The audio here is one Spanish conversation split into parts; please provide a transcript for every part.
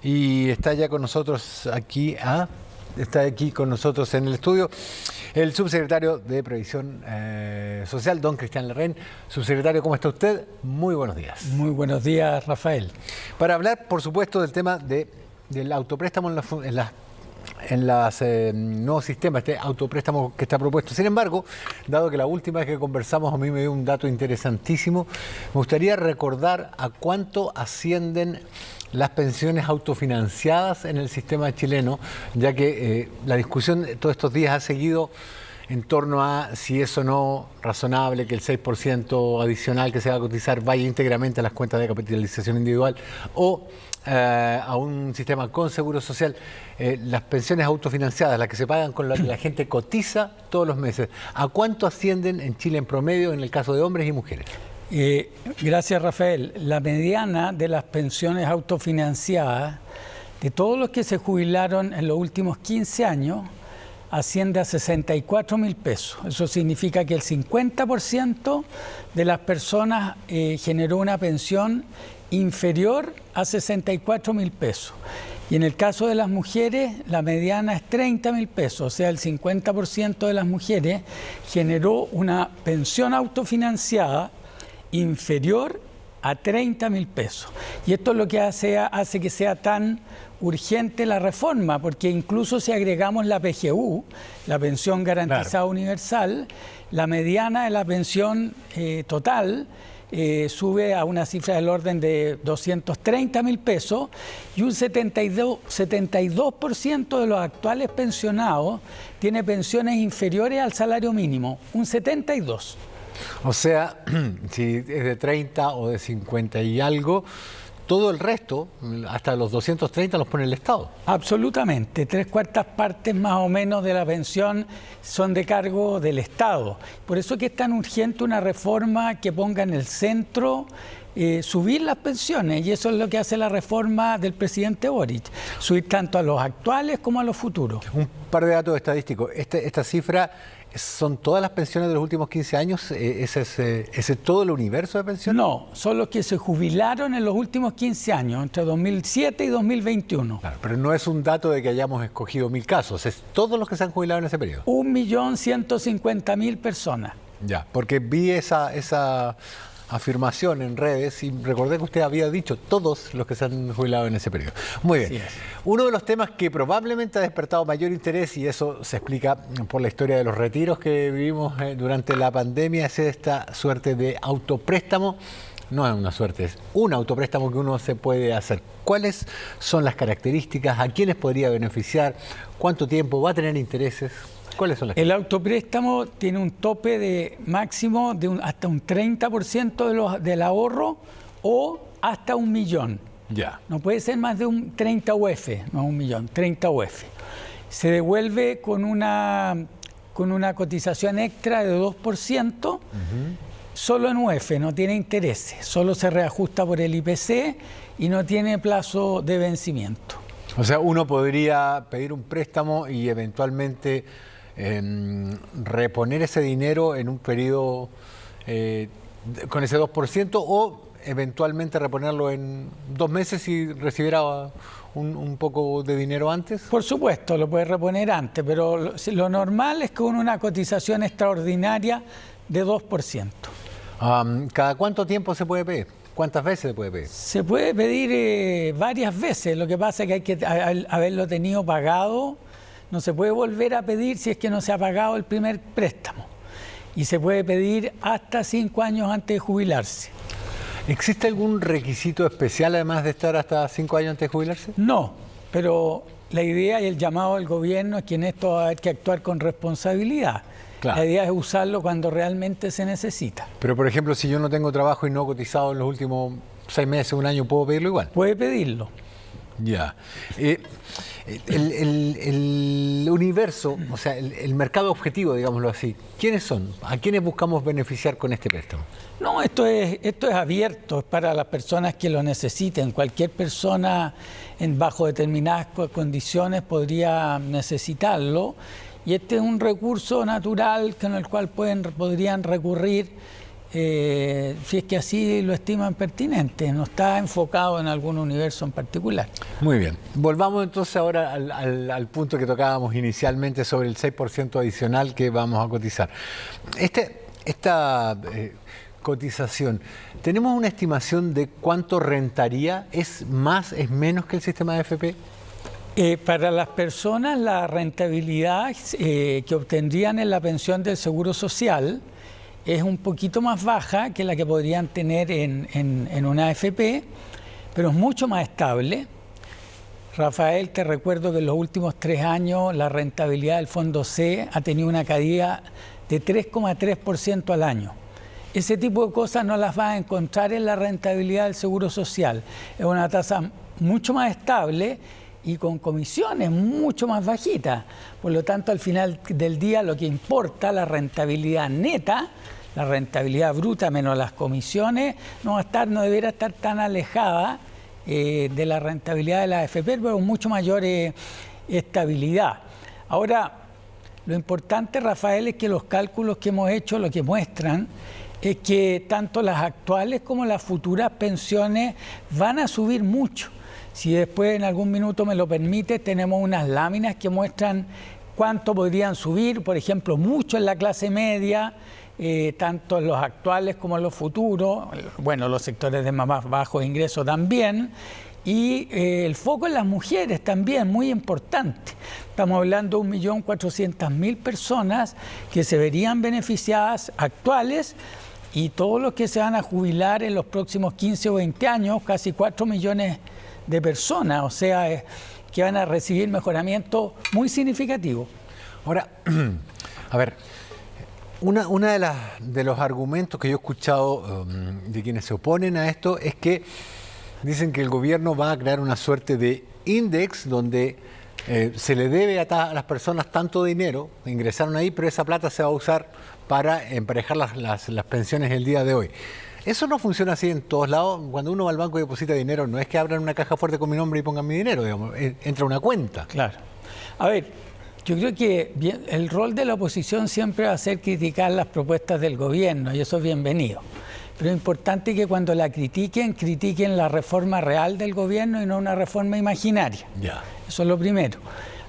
Y está ya con nosotros aquí, está aquí con nosotros en el estudio el subsecretario de Previsión Social, don Cristian Larraín. Subsecretario, ¿cómo está usted? Muy buenos días. Muy buenos días, Rafael. Para hablar, por supuesto, del tema del autopréstamo en los nuevos sistemas, este autopréstamo que está propuesto. Sin embargo, dado que la última vez que conversamos a mí me dio un dato interesantísimo, me gustaría recordar a cuánto ascienden las pensiones autofinanciadas en el sistema chileno, ya que la discusión de todos estos días ha seguido en torno a si es o no razonable que el 6% adicional que se va a cotizar vaya íntegramente a las cuentas de capitalización individual o a un sistema con seguro social. Las pensiones autofinanciadas, las que se pagan con las que la gente cotiza todos los meses, ¿a cuánto ascienden en Chile en promedio en el caso de hombres y mujeres? Gracias, Rafael. La mediana de las pensiones autofinanciadas de todos los que se jubilaron en los últimos 15 años asciende a 64.000 pesos. Eso significa que el 50% de las personas generó una pensión inferior a 64.000 pesos. Y en el caso de las mujeres, la mediana es 30.000 pesos, o sea, el 50% de las mujeres generó una pensión autofinanciada inferior a 30.000 pesos. Y esto es lo que hace que sea tan urgente la reforma, porque incluso si agregamos la PGU, la pensión garantizada universal, la mediana de la pensión total sube a una cifra del orden de 230.000 pesos y un 72% de los actuales pensionados tiene pensiones inferiores al salario mínimo, un 72%. O sea, si es de 30 o de 50 y algo, todo el resto, hasta los 230, los pone el Estado. Absolutamente. 3/4 partes más o menos de la pensión son de cargo del Estado. Por eso es que es tan urgente una reforma que ponga en el centro subir las pensiones, y eso es lo que hace la reforma del presidente Boric, subir tanto a los actuales como a los futuros. Un par de datos estadísticos. Esta cifra son todas las pensiones de los últimos 15 años. ¿Ese es todo el universo de pensiones? No, son los que se jubilaron en los últimos 15 años, entre 2007 y 2021. Claro, pero no es un dato de que hayamos escogido 1000 casos, es todos los que se han jubilado en ese periodo. 1.150.000 personas. Ya, porque vi esa afirmación en redes y recordé que usted había dicho todos los que se han jubilado en ese periodo. Muy bien. Uno de los temas que probablemente ha despertado mayor interés, y eso se explica por la historia de los retiros que vivimos durante la pandemia, es esta suerte de autopréstamo. No es una suerte, es un autopréstamo que uno se puede hacer. ¿Cuáles son las características? ¿A quiénes podría beneficiar? ¿Cuánto tiempo va a tener intereses? ¿Cuáles son las? El autopréstamo tiene un tope de máximo de hasta un 30% del ahorro o hasta 1 millón. Ya. No puede ser más de un 30 UF, no 1 millón, 30 UF. Se devuelve con una cotización extra de 2%, solo en UF, no tiene intereses, solo se reajusta por el IPC y no tiene plazo de vencimiento. O sea, uno podría pedir un préstamo y eventualmente reponer ese dinero en un periodo con ese 2% o eventualmente reponerlo en 2 meses y recibiera un poco de dinero antes. Por supuesto, lo puede reponer antes, pero lo normal es con una cotización extraordinaria de 2%. ¿Cada cuánto tiempo se puede pedir? ¿Cuántas veces se puede pedir? Se puede pedir varias veces, lo que pasa es que hay que haberlo tenido pagado. No se puede volver a pedir si es que no se ha pagado el primer préstamo. Y se puede pedir hasta 5 años antes de jubilarse. ¿Existe algún requisito especial además de estar hasta 5 años antes de jubilarse? No, pero la idea y el llamado del gobierno es que en esto hay que actuar con responsabilidad. Claro. La idea es usarlo cuando realmente se necesita. Pero, por ejemplo, si yo no tengo trabajo y no he cotizado en los últimos 6 meses, 1 año, ¿puedo pedirlo igual? Puede pedirlo. Ya. El universo, o sea, el mercado objetivo, digámoslo así, ¿quiénes son? ¿A quiénes buscamos beneficiar con este préstamo? No, esto es abierto, es para las personas que lo necesiten. Cualquier persona bajo determinadas condiciones podría necesitarlo. Y este es un recurso natural con el cual podrían recurrir si es que así lo estiman pertinente, no está enfocado en algún universo en particular. Muy bien. Volvamos entonces ahora al punto que tocábamos inicialmente sobre el 6% adicional que vamos a cotizar. Esta cotización, ¿tenemos una estimación de cuánto rentaría? ¿Es más, es menos que el sistema de AFP? Para las personas, la rentabilidad que obtendrían en la pensión del Seguro Social es un poquito más baja que la que podrían tener en una AFP, pero es mucho más estable. Rafael, te recuerdo que en los últimos 3 años la rentabilidad del Fondo C ha tenido una caída de 3,3% al año. Ese tipo de cosas no las vas a encontrar en la rentabilidad del Seguro Social. Es una tasa mucho más estable y con comisiones mucho más bajitas. Por lo tanto, al final del día lo que importa, la rentabilidad neta, la rentabilidad bruta menos las comisiones, no debería estar tan alejada de la rentabilidad de la AFP, pero con mucho mayor estabilidad. Ahora, lo importante, Rafael, es que los cálculos que hemos hecho lo que muestran es que tanto las actuales como las futuras pensiones van a subir mucho. Si después en algún minuto me lo permite, tenemos unas láminas que muestran cuánto podrían subir, por ejemplo, mucho en la clase media, tanto en los actuales como en los futuros, bueno, los sectores de más bajos ingresos también, y el foco en las mujeres también, muy importante. Estamos hablando de 1.400.000 personas que se verían beneficiadas actuales y todos los que se van a jubilar en los próximos 15 o 20 años, casi 4 millones de personas, o sea, que van a recibir mejoramiento muy significativo. Ahora, a ver, una de los argumentos que yo he escuchado de quienes se oponen a esto es que dicen que el gobierno va a crear una suerte de índice donde se le debe a las personas tanto dinero, ingresaron ahí, pero esa plata se va a usar para emparejar las pensiones el día de hoy. Eso no funciona así en todos lados. Cuando uno va al banco y deposita dinero, no es que abran una caja fuerte con mi nombre y pongan mi dinero, digamos, entra una cuenta. Claro. A ver, yo creo que el rol de la oposición siempre va a ser criticar las propuestas del gobierno, y eso es bienvenido. Pero es importante que cuando la critiquen la reforma real del gobierno y no una reforma imaginaria. Ya. Eso es lo primero.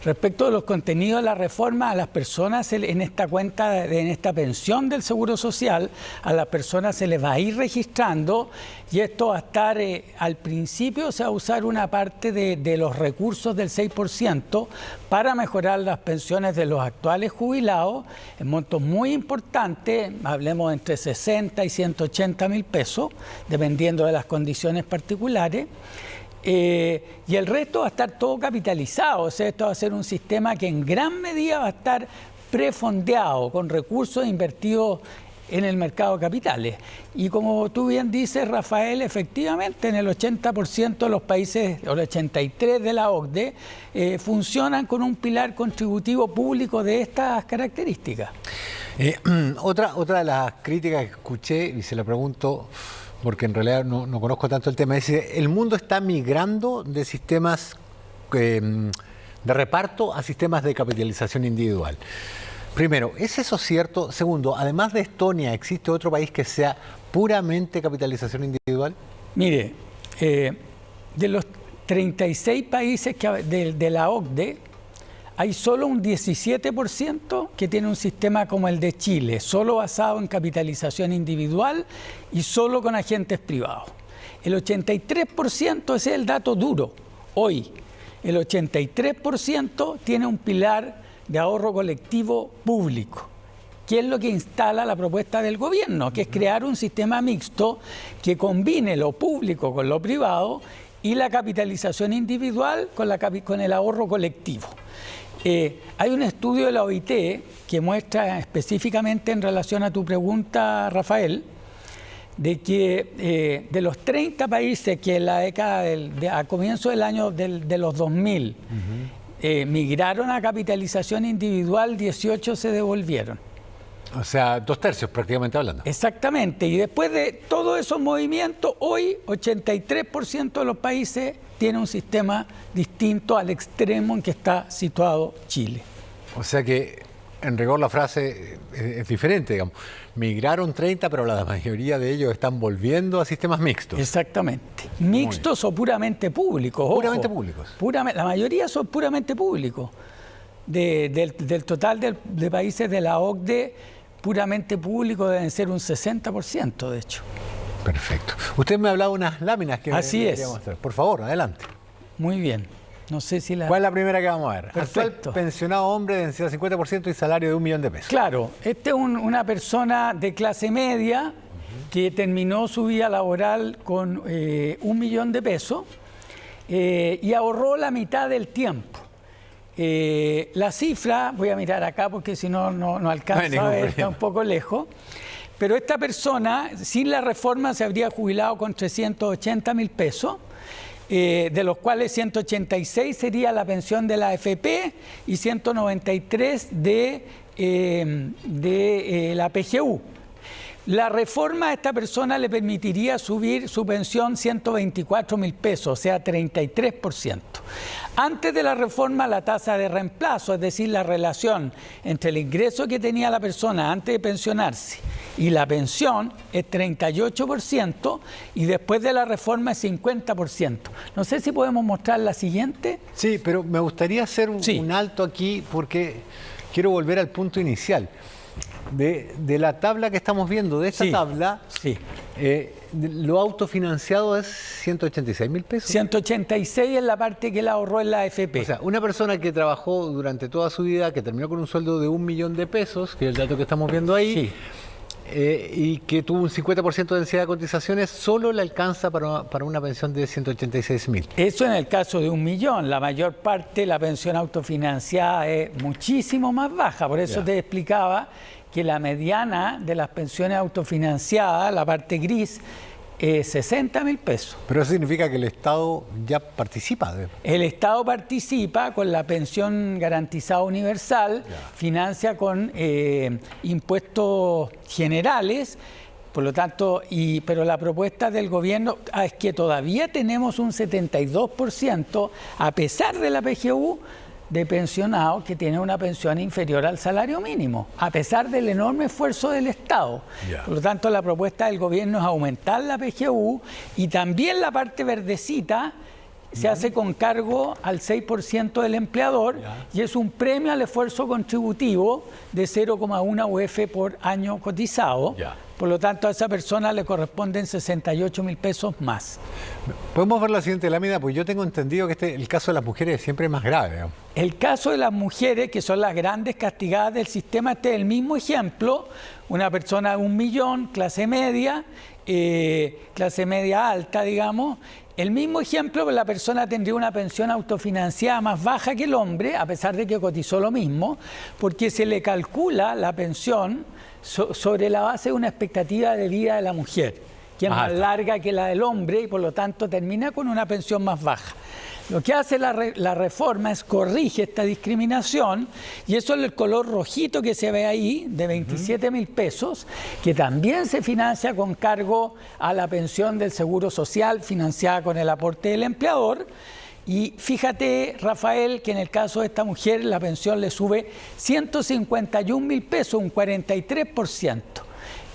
Respecto a los contenidos de la reforma, a las personas en esta cuenta, en esta pensión del Seguro Social, a las personas se les va a ir registrando y esto va a estar, al principio se va a usar una parte de los recursos del 6% para mejorar las pensiones de los actuales jubilados, en montos muy importantes, hablemos entre 60 y 180 mil pesos, dependiendo de las condiciones particulares. Y el resto va a estar todo capitalizado, o sea, esto va a ser un sistema que en gran medida va a estar prefondeado con recursos invertidos en el mercado de capitales. Y como tú bien dices, Rafael, efectivamente en el 80% de los países, o el 83% de la OCDE, funcionan con un pilar contributivo público de estas características. Otra de las críticas que escuché, y se la pregunto porque en realidad no conozco tanto el tema, es que el mundo está migrando de sistemas de reparto a sistemas de capitalización individual. Primero, ¿es eso cierto? Segundo, además de Estonia, ¿existe otro país que sea puramente capitalización individual? Mire, de los 36 países de la OCDE, hay solo un 17% que tiene un sistema como el de Chile, solo basado en capitalización individual y solo con agentes privados. El 83%, ese es el dato duro, hoy. El 83% tiene un pilar de ahorro colectivo público, que es lo que instala la propuesta del gobierno, que es crear un sistema mixto que combine lo público con lo privado y la capitalización individual con el ahorro colectivo. Hay un estudio de la OIT que muestra específicamente en relación a tu pregunta, Rafael, de que de los 30 países que en la década a comienzo del año de los 2000 migraron a capitalización individual, 18 se devolvieron. O sea, 2/3 prácticamente hablando. Exactamente, y después de todos esos movimientos, hoy 83% de los países tiene un sistema distinto al extremo en que está situado Chile. O sea que en rigor la frase es diferente, digamos. Migraron 30, pero la mayoría de ellos están volviendo a sistemas mixtos. Exactamente. Mixtos o puramente públicos. Puramente ojo. públicos. La mayoría son puramente públicos. Del total de países de la OCDE, puramente públicos deben ser un 60%, de hecho. Perfecto. Usted me ha hablado de unas láminas que Así es. mostrar. Por favor, adelante. Muy bien. No sé si la... ¿Cuál es la primera que vamos a ver? Perfecto. Actual pensionado hombre, densidad 50% y salario de $1.000.000. Claro, esta es una persona de clase media que terminó su vida laboral con $1.000.000 y ahorró la mitad del tiempo. La cifra, voy a mirar acá porque si no, no alcanzo a ver, está un poco lejos. Pero esta persona, sin la reforma, se habría jubilado con $380.000. De los cuales 186 sería la pensión de la AFP y 193 de la PGU. La reforma a esta persona le permitiría subir su pensión $124.000, o sea, 33%. Antes de la reforma, la tasa de reemplazo, es decir, la relación entre el ingreso que tenía la persona antes de pensionarse y la pensión, es 38%, y después de la reforma es 50%. No sé si podemos mostrar la siguiente. Sí, pero me gustaría hacer un alto aquí porque quiero volver al punto inicial. De la tabla que estamos viendo, de esta tabla, lo autofinanciado es $186.000. 186 es la parte que él ahorró en la AFP. O sea, una persona que trabajó durante toda su vida, que terminó con un sueldo de $1.000.000, que es el dato que estamos viendo ahí, y que tuvo un 50% de densidad de cotizaciones, solo le alcanza para una pensión de $186.000. Eso en el caso de $1.000.000. La mayor parte, la pensión autofinanciada es muchísimo más baja. Por eso te explicaba que la mediana de las pensiones autofinanciadas, la parte gris, es $60.000. Pero eso significa que el Estado ya participa. El Estado participa con la pensión garantizada universal, financia con impuestos generales. Por lo tanto, pero la propuesta del gobierno es que todavía tenemos un 72%, a pesar de la PGU, de pensionados que tienen una pensión inferior al salario mínimo, a pesar del enorme esfuerzo del Estado. Por lo tanto, la propuesta del gobierno es aumentar la PGU y también la parte verdecita se hace con cargo al 6% del empleador y es un premio al esfuerzo contributivo de 0,1 UF por año cotizado. Por lo tanto, a esa persona le corresponden $68.000 más. Podemos ver la siguiente lámina, pues yo tengo entendido que el caso de las mujeres siempre es más grave. El caso de las mujeres, que son las grandes castigadas del sistema, este es el mismo ejemplo. Una persona de $1.000.000, clase media alta, digamos. El mismo ejemplo, la persona tendría una pensión autofinanciada más baja que el hombre, a pesar de que cotizó lo mismo, porque se le calcula la pensión sobre la base de una expectativa de vida de la mujer, que es más larga que la del hombre y por lo tanto termina con una pensión más baja. Lo que hace la reforma es corrige esta discriminación y eso es el color rojito que se ve ahí de $27.000, que también se financia con cargo a la pensión del Seguro Social financiada con el aporte del empleador. Y fíjate, Rafael, que en el caso de esta mujer la pensión le sube $151.000, un 43%.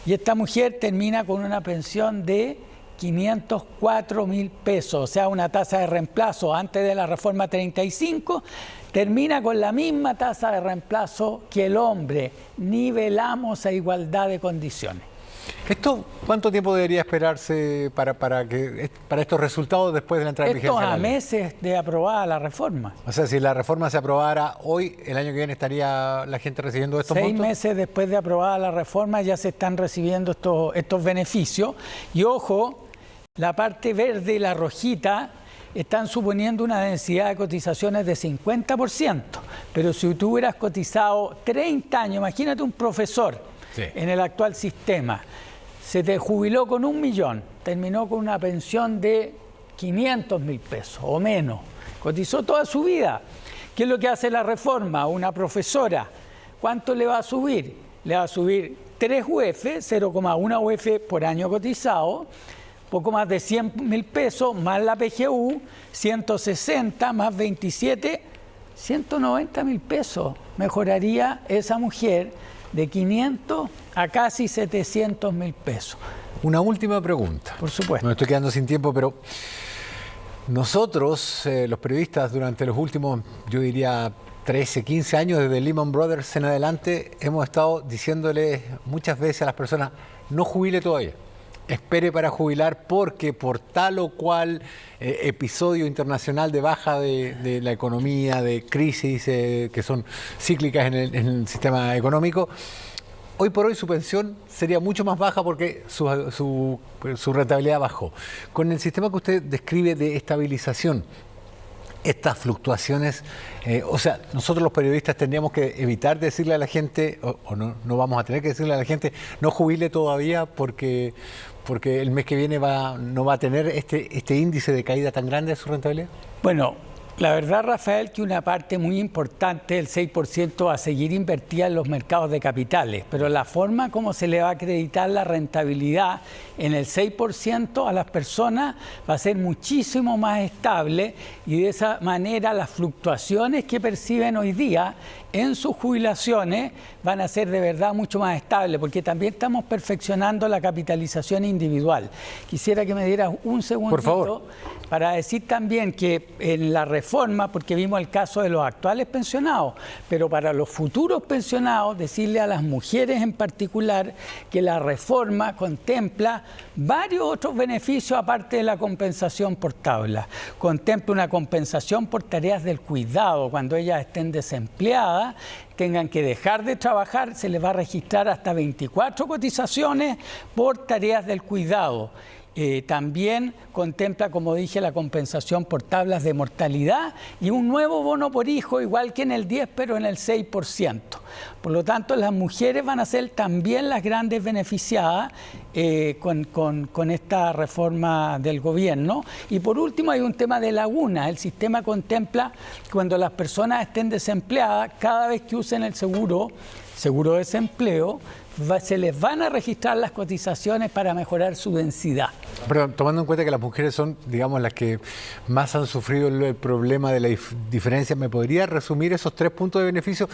Y esta mujer termina con una pensión de $504.000, o sea, una tasa de reemplazo antes de la reforma 35, termina con la misma tasa de reemplazo que el hombre. Nivelamos a igualdad de condiciones. ¿Esto cuánto tiempo debería esperarse para estos resultados después de la entrada en vigencia? Esto a meses de aprobada la reforma. O sea, si la reforma se aprobara hoy, el año que viene estaría la gente recibiendo estos montos. 6 meses después de aprobada la reforma ya se están recibiendo estos beneficios. Y ojo, la parte verde y la rojita están suponiendo una densidad de cotizaciones de 50%. Pero si tú hubieras cotizado 30 años, imagínate un profesor en el actual sistema, se te jubiló con $1.000.000, terminó con una pensión de $500.000 o menos, cotizó toda su vida. ¿Qué es lo que hace la reforma? Una profesora, ¿cuánto le va a subir? Le va a subir 3 UF, 0,1 UF por año cotizado, poco más de $100.000 más la PGU, 160 más 27, 190.000 pesos mejoraría esa mujer de 500 a casi 700.000 pesos. Una última pregunta. Por supuesto. Me estoy quedando sin tiempo, pero nosotros, los periodistas, durante los últimos, yo diría, 13, 15 años, desde Lehman Brothers en adelante, hemos estado diciéndole muchas veces a las personas, no jubile todavía. Espere para jubilar porque por tal o cual episodio internacional de baja de la economía, de crisis que son cíclicas en el sistema económico, hoy por hoy su pensión sería mucho más baja porque su rentabilidad bajó. Con el sistema que usted describe de estabilización, estas fluctuaciones, o sea, nosotros los periodistas tendríamos que evitar decirle a la gente, o no vamos a tener que decirle a la gente, no jubile todavía porque el mes que viene no va a tener este índice de caída tan grande de su rentabilidad. Bueno, la verdad, Rafael, que una parte muy importante, el 6%, va a seguir invertida en los mercados de capitales, pero la forma como se le va a acreditar la rentabilidad en el 6% a las personas va a ser muchísimo más estable y de esa manera las fluctuaciones que perciben hoy día en sus jubilaciones van a ser de verdad mucho más estables, porque también estamos perfeccionando la capitalización individual. Quisiera que me dieras un segundito, por favor, para decir también que en la reforma, porque vimos el caso de los actuales pensionados, pero para los futuros pensionados, decirle a las mujeres en particular que la reforma contempla varios otros beneficios aparte de la compensación por tabla. Contempla una compensación por tareas del cuidado, cuando ellas estén desempleadas, tengan que dejar de trabajar, se les va a registrar hasta 24 cotizaciones por tareas del cuidado. También contempla, como dije, la compensación por tablas de mortalidad y un nuevo bono por hijo, igual que en el 10, pero en el 6%. Por lo tanto, las mujeres van a ser también las grandes beneficiadas con esta reforma del gobierno. Y por último, hay un tema de laguna. El sistema contempla cuando las personas estén desempleadas, cada vez que usen el seguro de desempleo, se les van a registrar las cotizaciones para mejorar su densidad. Pero tomando en cuenta que las mujeres son, digamos, las que más han sufrido el problema de la diferencia, ¿me podría resumir esos 3 puntos de beneficio?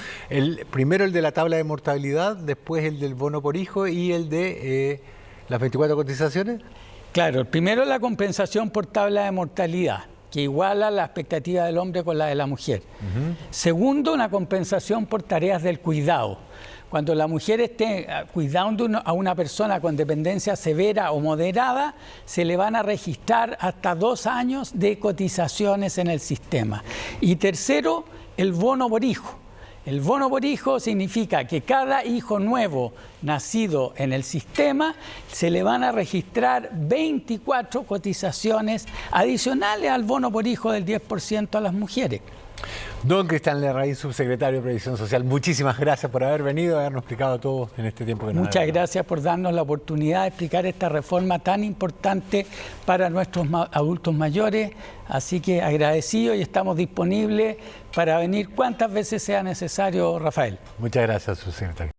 Primero el de la tabla de mortalidad, después el del bono por hijo y el de las 24 cotizaciones. Claro, el primero es la compensación por tabla de mortalidad, que iguala la expectativa del hombre con la de la mujer. Segundo, una compensación por tareas del cuidado. Cuando la mujer esté cuidando a una persona con dependencia severa o moderada, se le van a registrar hasta 2 años de cotizaciones en el sistema. Y tercero, el bono por hijo. El bono por hijo significa que cada hijo nuevo nacido en el sistema se le van a registrar 24 cotizaciones adicionales al bono por hijo del 10% a las mujeres. Don Cristian Larraín, subsecretario de Previsión Social, muchísimas gracias por haber venido y habernos explicado todo en este tiempo que nos ha dado. Muchas gracias por darnos la oportunidad de explicar esta reforma tan importante para nuestros adultos mayores. Así que agradecido y estamos disponibles para venir cuantas veces sea necesario, Rafael. Muchas gracias, subsecretario.